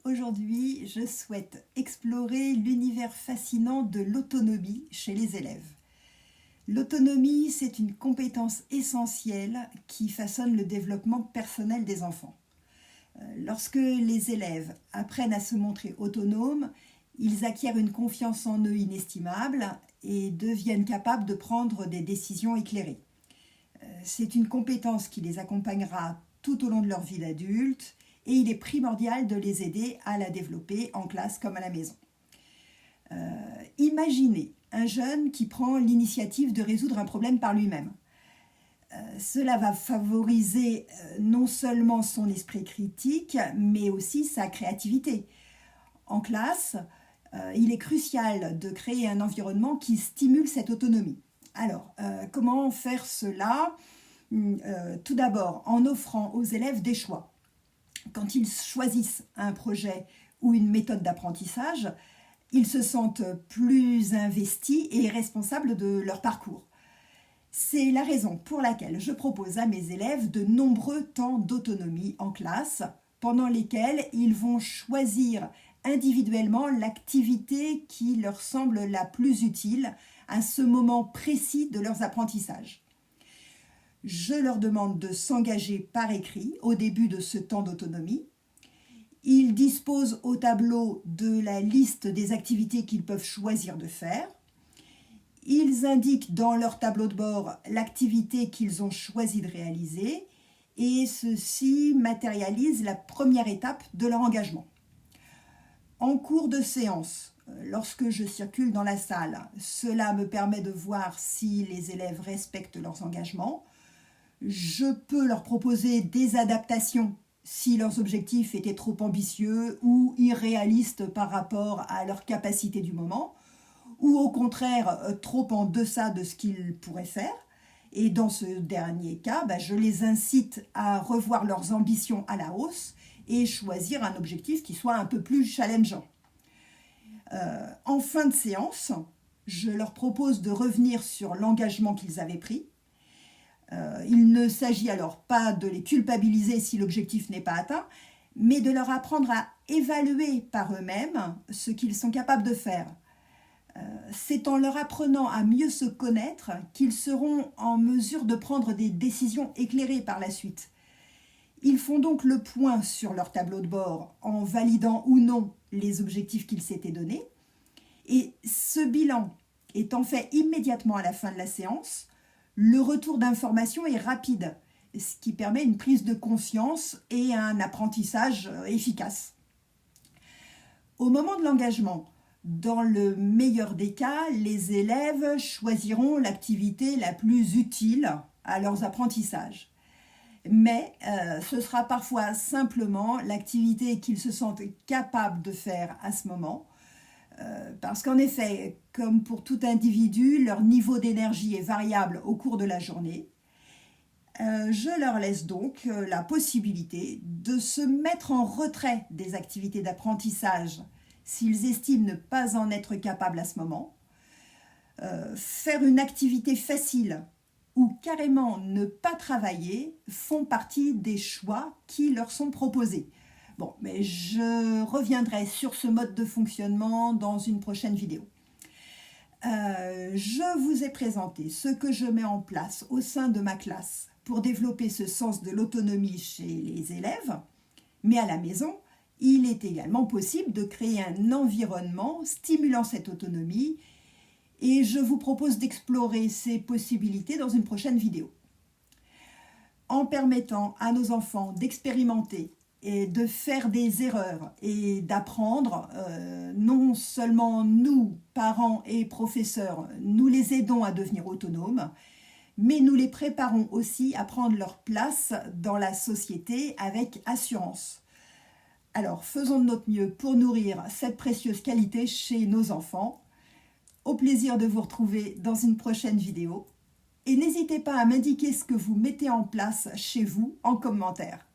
Aujourd'hui, je souhaite explorer l'univers fascinant de l'autonomie chez les élèves. L'autonomie, c'est une compétence essentielle qui façonne le développement personnel des enfants. Lorsque les élèves apprennent à se montrer autonomes, ils acquièrent une confiance en eux inestimable et deviennent capables de prendre des décisions éclairées. C'est une compétence qui les accompagnera tout au long de leur vie d'adulte et il est primordial de les aider à la développer en classe comme à la maison. Imaginez un jeune qui prend l'initiative de résoudre un problème par lui-même. Cela va favoriser non seulement son esprit critique, mais aussi sa créativité. En classe, il est crucial de créer un environnement qui stimule cette autonomie. Alors, comment faire cela ? Tout d'abord, en offrant aux élèves des choix. Quand ils choisissent un projet ou une méthode d'apprentissage, ils se sentent plus investis et responsables de leur parcours. C'est la raison pour laquelle je propose à mes élèves de nombreux temps d'autonomie en classe, pendant lesquels ils vont choisir individuellement l'activité qui leur semble la plus utile à ce moment précis de leurs apprentissages. Je leur demande de s'engager par écrit au début de ce temps d'autonomie. Ils disposent au tableau de la liste des activités qu'ils peuvent choisir de faire. Ils indiquent dans leur tableau de bord l'activité qu'ils ont choisi de réaliser et ceci matérialise la première étape de leur engagement. En cours de séance, lorsque je circule dans la salle, cela me permet de voir si les élèves respectent leurs engagements. Je peux leur proposer des adaptations si leurs objectifs étaient trop ambitieux ou irréalistes par rapport à leur capacité du moment, ou au contraire trop en deçà de ce qu'ils pourraient faire. Et dans ce dernier cas, je les incite à revoir leurs ambitions à la hausse et choisir un objectif qui soit un peu plus challengeant. En fin de séance, je leur propose de revenir sur l'engagement qu'ils avaient pris. Il ne s'agit alors pas de les culpabiliser si l'objectif n'est pas atteint, mais de leur apprendre à évaluer par eux-mêmes ce qu'ils sont capables de faire. C'est en leur apprenant à mieux se connaître qu'ils seront en mesure de prendre des décisions éclairées par la suite. Ils font donc le point sur leur tableau de bord en validant ou non les objectifs qu'ils s'étaient donnés. Et ce bilan étant fait immédiatement à la fin de la séance, le retour d'information est rapide, ce qui permet une prise de conscience et un apprentissage efficace. Au moment de l'engagement, dans le meilleur des cas, les élèves choisiront l'activité la plus utile à leurs apprentissages. Mais ce sera parfois simplement l'activité qu'ils se sentent capables de faire à ce moment. Parce qu'en effet, comme pour tout individu, leur niveau d'énergie est variable au cours de la journée. Je leur laisse donc la possibilité de se mettre en retrait des activités d'apprentissage s'ils estiment ne pas en être capables à ce moment. Faire une activité facile ou carrément ne pas travailler font partie des choix qui leur sont proposés. Bon, mais je reviendrai sur ce mode de fonctionnement dans une prochaine vidéo. Je vous ai présenté ce que je mets en place au sein de ma classe pour développer ce sens de l'autonomie chez les élèves, mais à la maison, il est également possible de créer un environnement stimulant cette autonomie et je vous propose d'explorer ces possibilités dans une prochaine vidéo. En permettant à nos enfants d'expérimenter et de faire des erreurs et d'apprendre, non seulement nous, parents et professeurs, nous les aidons à devenir autonomes, mais nous les préparons aussi à prendre leur place dans la société avec assurance. Alors, faisons de notre mieux pour nourrir cette précieuse qualité chez nos enfants. Au plaisir de vous retrouver dans une prochaine vidéo. Et n'hésitez pas à m'indiquer ce que vous mettez en place chez vous en commentaire.